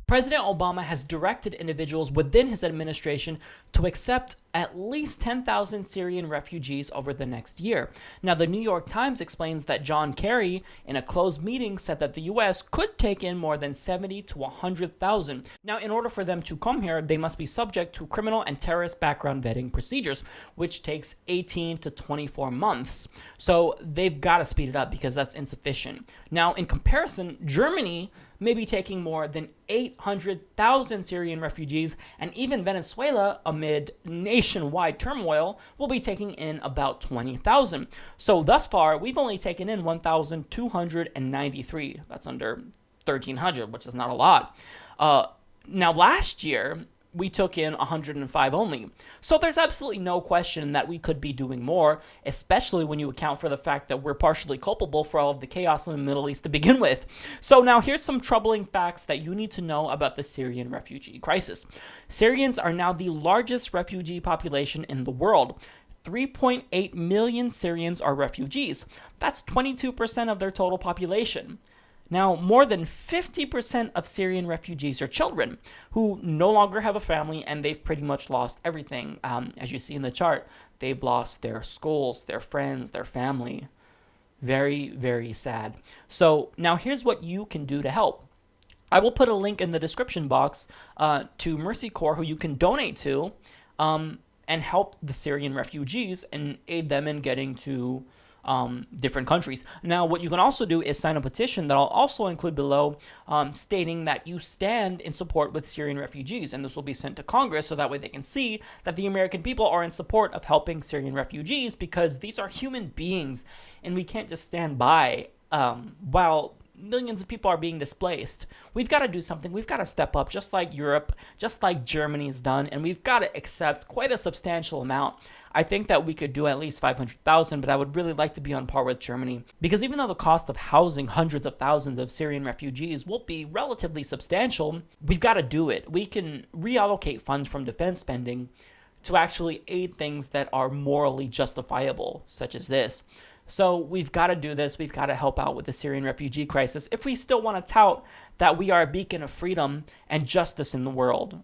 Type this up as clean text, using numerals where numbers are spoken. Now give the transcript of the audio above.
President Obama has directed individuals within his administration to accept at least 10,000 Syrian refugees over the next year. Now, the New York Times explains that John Kerry, in a closed meeting, said that the U.S. could take in more than 70 to 100,000. Now, in order for them to come here, they must be subject to criminal and terrorist background vetting procedures, which takes 18 to 24 months. So they've got to speed it up because that's insufficient. Now, in comparison, Germany may be taking more than 800,000 Syrian refugees, and even Venezuela, amid nationwide turmoil, will be taking in about 20,000. So thus far, we've only taken in 1,293. That's under 1,300, which is not a lot. Now, last year, we took in 105 only. So there's absolutely no question that we could be doing more, especially when you account for the fact that we're partially culpable for all of the chaos in the Middle East to begin with. So now here's some troubling facts that you need to know about the Syrian refugee crisis. Syrians are now the largest refugee population in the world. 3.8 million Syrians are refugees. That's 22% of their total population. Now, more than 50% of Syrian refugees are children who no longer have a family, and they've pretty much lost everything. As you see in the chart, they've lost their schools, their friends, their family. Very, very sad. So now here's what you can do to help. I will put a link in the description box to Mercy Corps, who you can donate to and help the Syrian refugees and aid them in getting to different countries. Now, what you can also do is sign a petition that I'll also include below, stating that you stand in support with Syrian refugees, and this will be sent to Congress so that way they can see that the American people are in support of helping Syrian refugees, because these are human beings, and we can't just stand by while millions of people are being displaced. We've got to do something. We've got to step up, just like Europe, just like Germany has done, and we've got to accept quite a substantial amount. I think that we could do at least 500,000, but I would really like to be on par with Germany, because even though the cost of housing hundreds of thousands of Syrian refugees will be relatively substantial, we've got to do it. We can reallocate funds from defense spending to actually aid things that are morally justifiable, such as this. So we've got to do this. We've got to help out with the Syrian refugee crisis if we still want to tout that we are a beacon of freedom and justice in the world.